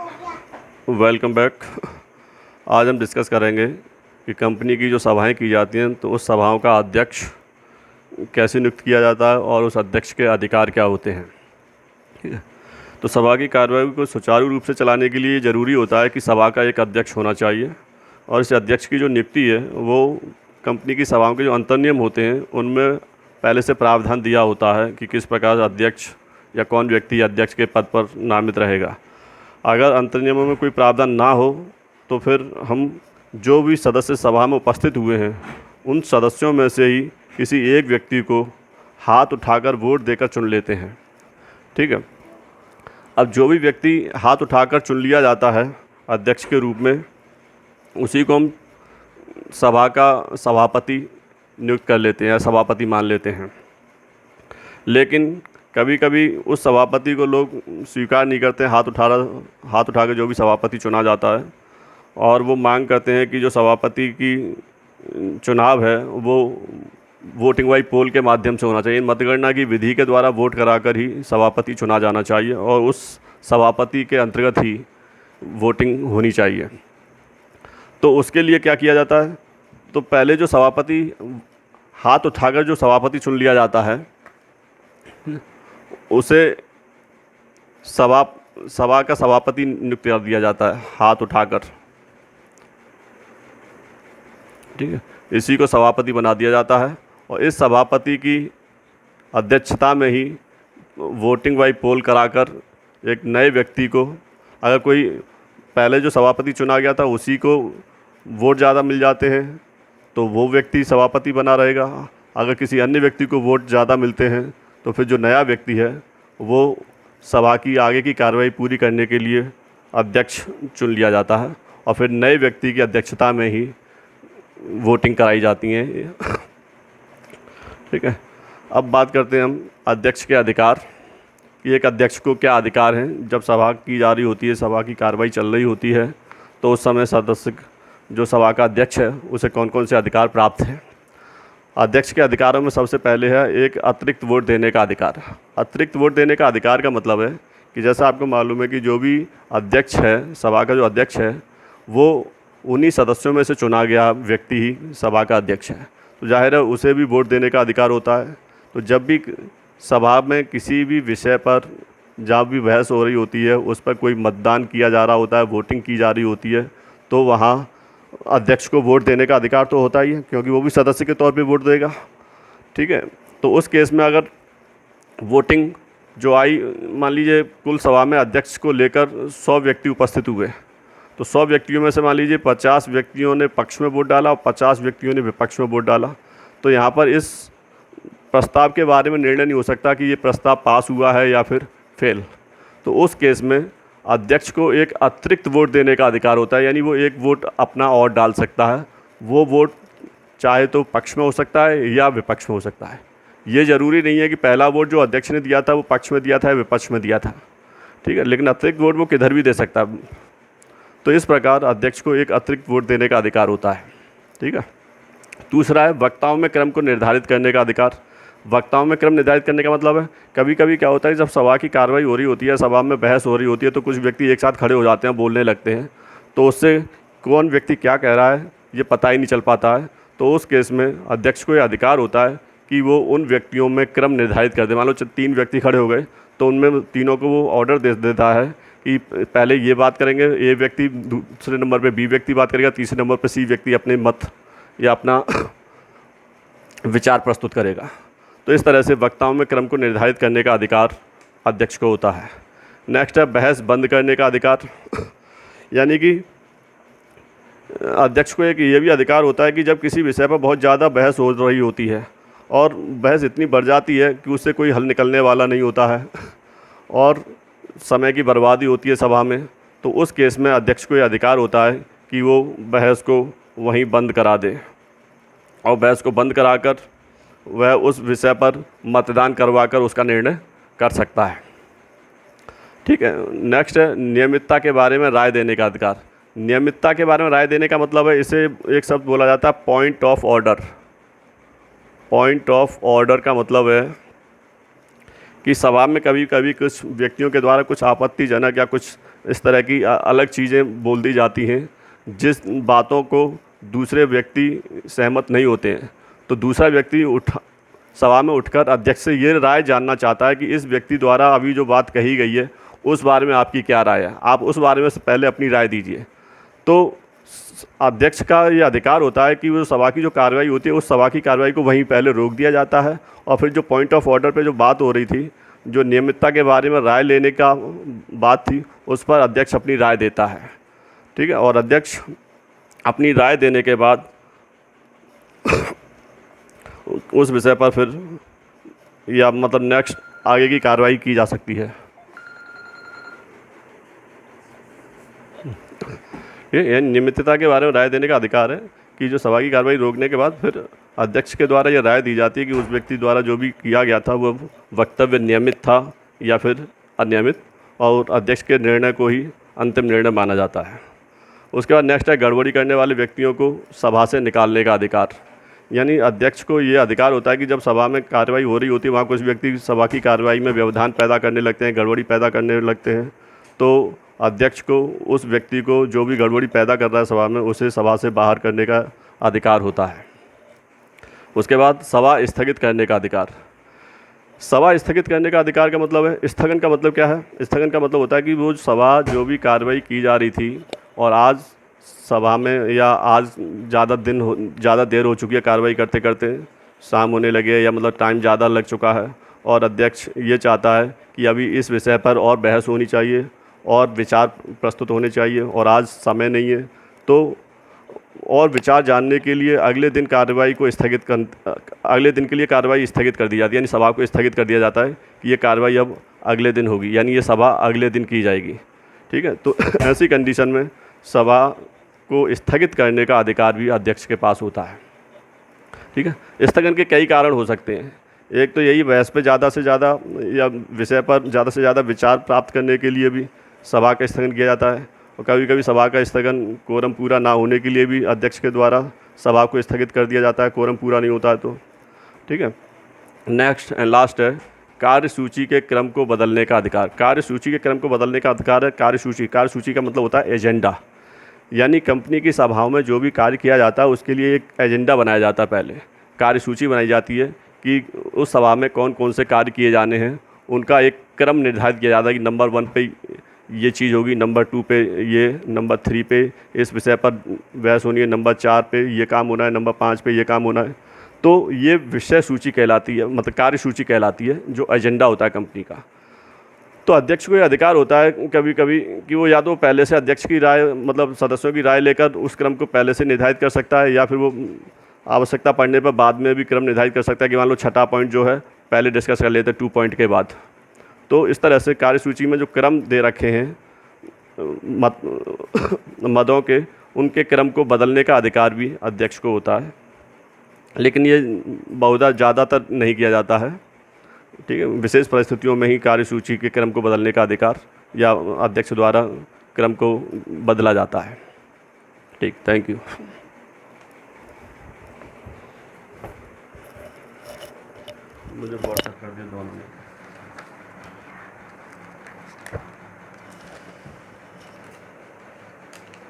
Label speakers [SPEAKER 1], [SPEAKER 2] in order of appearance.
[SPEAKER 1] Welcome back. आज हम discuss करेंगे कि कंपनी की जो सभाएं की जाती हैं तो उस सभाओं का अध्यक्ष कैसे नियुक्त किया जाता है और उस अध्यक्ष के अधिकार क्या होते हैं। ठीक है। तो सभा की कार्यवाही को सुचारू रूप से चलाने के लिए ज़रूरी होता है कि सभा का एक अध्यक्ष होना चाहिए और इस अध्यक्ष की जो नियुक्ति है वो कंपनी की सभाओं के जो अंतर्नियम होते हैं उनमें पहले से प्रावधान दिया होता है कि किस प्रकार अध्यक्ष या कौन व्यक्ति अध्यक्ष के पद पर नामित रहेगा। अगर अंतर्नियमों में कोई प्रावधान ना हो तो फिर हम जो भी सदस्य सभा में उपस्थित हुए हैं उन सदस्यों में से ही किसी एक व्यक्ति को हाथ उठाकर वोट देकर चुन लेते हैं। ठीक है। अब जो भी व्यक्ति हाथ उठाकर चुन लिया जाता है अध्यक्ष के रूप में, उसी को हम सभा का सभापति नियुक्त कर लेते हैं या सभापति मान लेते हैं। लेकिन कभी कभी उस सभापति को लोग स्वीकार नहीं करते हैं। हाथ उठा के जो भी सभापति चुना जाता है और वो मांग करते हैं कि जो सभापति की चुनाव है वो वोटिंग बाई पोल के माध्यम से होना चाहिए। मतगणना की विधि के द्वारा वोट कराकर ही सभापति चुना जाना चाहिए और उस सभापति के अंतर्गत ही वोटिंग होनी चाहिए। तो उसके लिए क्या किया जाता है, तो पहले जो सभापति हाथ उठाकर जो सभापति चुन लिया जाता है उसे सभा का सभापति नियुक्त कर दिया जाता है हाथ उठाकर। ठीक है। इसी को सभापति बना दिया जाता है और इस सभापति की अध्यक्षता में ही वोटिंग बाई पोल कराकर एक नए व्यक्ति को, अगर कोई पहले जो सभापति चुना गया था उसी को वोट ज़्यादा मिल जाते हैं तो वो व्यक्ति सभापति बना रहेगा। अगर किसी अन्य व्यक्ति को वोट ज़्यादा मिलते हैं तो फिर जो नया व्यक्ति है वो सभा की आगे की कार्रवाई पूरी करने के लिए अध्यक्ष चुन लिया जाता है और फिर नए व्यक्ति की अध्यक्षता में ही वोटिंग कराई जाती हैं। ठीक है। अब बात करते हैं हम अध्यक्ष के अधिकार कि एक अध्यक्ष को क्या अधिकार हैं। जब सभा की जा रही होती है, सभा की कार्रवाई चल रही होती है, तो उस समय सदस्य जो सभा का अध्यक्ष है उसे कौन कौन से अधिकार प्राप्त हैं। अध्यक्ष के अधिकारों में सबसे पहले है एक अतिरिक्त वोट देने का अधिकार। अतिरिक्त वोट देने का अधिकार का मतलब है कि जैसा आपको मालूम है कि जो भी अध्यक्ष है, सभा का जो अध्यक्ष है, वो उन्हीं सदस्यों में से चुना गया व्यक्ति ही सभा का अध्यक्ष है, तो जाहिर है उसे भी वोट देने का अधिकार होता है। तो जब भी सभा में किसी भी विषय पर जहाँ भी बहस हो रही होती है, उस पर कोई मतदान किया जा रहा होता है, वोटिंग की जा रही होती है, तो वहाँ अध्यक्ष को वोट देने का अधिकार तो होता ही है क्योंकि वो भी सदस्य के तौर पे वोट देगा। ठीक है। तो उस केस में अगर वोटिंग जो आई, मान लीजिए कुल सभा में अध्यक्ष को लेकर 100 व्यक्ति उपस्थित हुए, तो 100 व्यक्तियों में से मान लीजिए 50 व्यक्तियों ने पक्ष में वोट डाला और 50 व्यक्तियों ने विपक्ष में वोट डाला, तो यहाँ पर इस प्रस्ताव के बारे में निर्णय नहीं हो सकता कि ये प्रस्ताव पास हुआ है या फिर फेल। तो उस केस में अध्यक्ष को एक अतिरिक्त वोट देने का अधिकार होता है, यानी वो एक वोट अपना और डाल सकता है। वो वोट चाहे तो पक्ष में हो सकता है या विपक्ष में हो सकता है। ये ज़रूरी नहीं है कि पहला वोट जो अध्यक्ष ने दिया था वो पक्ष में दिया था या विपक्ष में दिया था। ठीक है। लेकिन अतिरिक्त वोट वो किधर भी दे सकता है। तो इस प्रकार अध्यक्ष को एक अतिरिक्त वोट देने का अधिकार होता है। ठीक है। दूसरा है वक्ताओं में क्रम को निर्धारित करने का अधिकार। वक्ताओं में क्रम निर्धारित करने का मतलब है कभी कभी क्या होता है, जब सभा की कार्रवाई हो रही होती है, सभा में बहस हो रही होती है, तो कुछ व्यक्ति एक साथ खड़े हो जाते हैं, बोलने लगते हैं, तो उससे कौन व्यक्ति क्या कह रहा है ये पता ही नहीं चल पाता है। तो उस केस में अध्यक्ष को यह अधिकार होता है कि वो उन व्यक्तियों में क्रम निर्धारित कर दे। मान लो 3 व्यक्ति खड़े हो गए तो उनमें तीनों को वो ऑर्डर दे देता है कि पहले ये बात करेंगे, ए व्यक्ति, दूसरे नंबर पर बी व्यक्ति बात करेगा, तीसरे नंबर पर सी व्यक्ति अपने मत या अपना विचार प्रस्तुत करेगा। तो इस तरह से वक्ताओं में क्रम को निर्धारित करने का अधिकार अध्यक्ष को होता है। नेक्स्ट है बहस बंद करने का अधिकार। यानी कि अध्यक्ष को एक ये भी अधिकार होता है कि जब किसी विषय पर बहुत ज़्यादा बहस हो रही होती है और बहस इतनी बढ़ जाती है कि उससे कोई हल निकलने वाला नहीं होता है और समय की बर्बादी होती है सभा में, तो उस केस में अध्यक्ष को ये अधिकार होता है कि वो बहस को वहीं बंद करा दे और बहस को बंद कराकर वह उस विषय पर मतदान करवाकर उसका निर्णय कर सकता है। ठीक है। नेक्स्ट है नियमितता के बारे में राय देने का अधिकार। नियमितता के बारे में राय देने का मतलब है, इसे एक शब्द बोला जाता है point of order. Point of order का मतलब है कि सभा में कभी कभी कुछ व्यक्तियों के द्वारा कुछ आपत्तिजनक या कुछ इस तरह की अलग चीज़ें बोल दी जाती हैं जिस बातों को दूसरे व्यक्ति सहमत नहीं होते हैं, तो दूसरा व्यक्ति सभा में उठकर अध्यक्ष से ये राय जानना चाहता है कि इस व्यक्ति द्वारा अभी जो बात कही गई है उस बारे में आपकी क्या राय है, आप उस बारे में से पहले अपनी राय दीजिए। तो अध्यक्ष का ये अधिकार होता है कि वो सभा की जो कार्रवाई होती है उस सभा की कार्रवाई को वहीं पहले रोक दिया जाता है, और फिर जो पॉइंट ऑफ ऑर्डर पे जो बात हो रही थी, जो नियमितता के बारे में राय लेने का बात थी, उस पर अध्यक्ष अपनी राय देता है। ठीक है, और अध्यक्ष अपनी राय देने के बाद उस विषय पर फिर या मतलब नेक्स्ट आगे की कार्रवाई की जा सकती है। ये नियमितता के बारे में राय देने का अधिकार है कि जो सभा की कार्रवाई रोकने के बाद फिर अध्यक्ष के द्वारा ये राय दी जाती है कि उस व्यक्ति द्वारा जो भी किया गया था वो वक्तव्य नियमित था या फिर अनियमित, और अध्यक्ष के निर्णय को ही अंतिम निर्णय माना जाता है। उसके बाद नेक्स्ट है गड़बड़ी करने वाले व्यक्तियों को सभा से निकालने का अधिकार। यानी अध्यक्ष को ये अधिकार होता है कि जब सभा में कार्रवाई हो रही होती है, वहाँ कुछ व्यक्ति सभा की कार्रवाई में व्यवधान पैदा करने लगते हैं, गड़बड़ी पैदा करने लगते हैं, तो अध्यक्ष को उस व्यक्ति को जो भी गड़बड़ी पैदा कर रहा है सभा में, उसे सभा से बाहर करने का अधिकार होता है। उसके बाद सभा स्थगित करने का अधिकार। सभा स्थगित करने का अधिकार का मतलब है, स्थगन का मतलब क्या है? स्थगन का मतलब होता है कि वो सभा जो भी कार्रवाई की जा रही थी और आज सभा में या आज ज़्यादा देर हो चुकी है कार्रवाई करते करते, शाम होने लगे या मतलब टाइम ज़्यादा लग चुका है, और अध्यक्ष ये चाहता है कि अभी इस विषय पर और बहस होनी चाहिए और विचार प्रस्तुत होने चाहिए और आज समय नहीं है, तो और विचार जानने के लिए अगले दिन के लिए कार्रवाई स्थगित कर दी जाती है। यानी सभा को स्थगित कर दिया जाता है कि ये कार्रवाई अब अगले दिन होगी, यानी ये सभा अगले दिन की जाएगी। ठीक है, तो ऐसी कंडीशन में सभा को स्थगित करने का अधिकार भी अध्यक्ष के पास होता है। ठीक है, स्थगन के कई कारण हो सकते हैं। एक तो यही, बहस पे ज़्यादा से ज़्यादा या विषय पर ज़्यादा से ज़्यादा विचार प्राप्त करने के लिए भी सभा का स्थगन किया जाता है, और कभी कभी सभा का स्थगन कोरम पूरा ना होने के लिए भी अध्यक्ष के द्वारा सभा को स्थगित कर दिया जाता है, कोरम पूरा नहीं होता है तो। ठीक है, नेक्स्ट एंड लास्ट है कार्यसूची के क्रम को बदलने का अधिकार। कार्यसूची के क्रम को बदलने का अधिकार है। कार्यसूची का मतलब होता है एजेंडा, यानी कंपनी की सभाओं में जो भी कार्य किया जाता है उसके लिए एक एजेंडा बनाया जाता है। पहले कार्यसूची बनाई जाती है कि उस सभा में कौन कौन से कार्य किए जाने हैं, उनका एक क्रम निर्धारित किया जाता है कि नंबर 1 पे ये चीज़ होगी, नंबर 2 पे ये, नंबर 3 पे इस विषय पर बहस होनी है, नंबर 4 पे ये काम होना है, नंबर 5 पे ये काम होना है। तो ये विषय सूची कहलाती है, मतलब कार्यसूची कहलाती है, जो एजेंडा होता है कंपनी का। तो अध्यक्ष को ये अधिकार होता है कभी कभी कि वो या तो पहले से अध्यक्ष की राय, मतलब सदस्यों की राय लेकर उस क्रम को पहले से निर्धारित कर सकता है, या फिर वो आवश्यकता पड़ने पर बाद में भी क्रम निर्धारित कर सकता है कि मान लो छठा पॉइंट जो है पहले डिस्कस कर लेते 2 पॉइंट के बाद। तो इस तरह से कार्यसूची में जो क्रम दे रखे हैं मदों के, उनके क्रम को बदलने का अधिकार भी अध्यक्ष को होता है, लेकिन ये बहुधा ज़्यादातर नहीं किया जाता है। ठीक है, विशेष परिस्थितियों में ही कार्यसूची के क्रम को बदलने का अधिकार या अध्यक्ष द्वारा क्रम को बदला जाता है। ठीक, थैंक यू। मुझे व्हाट्सएप कर दिया दोनों ने।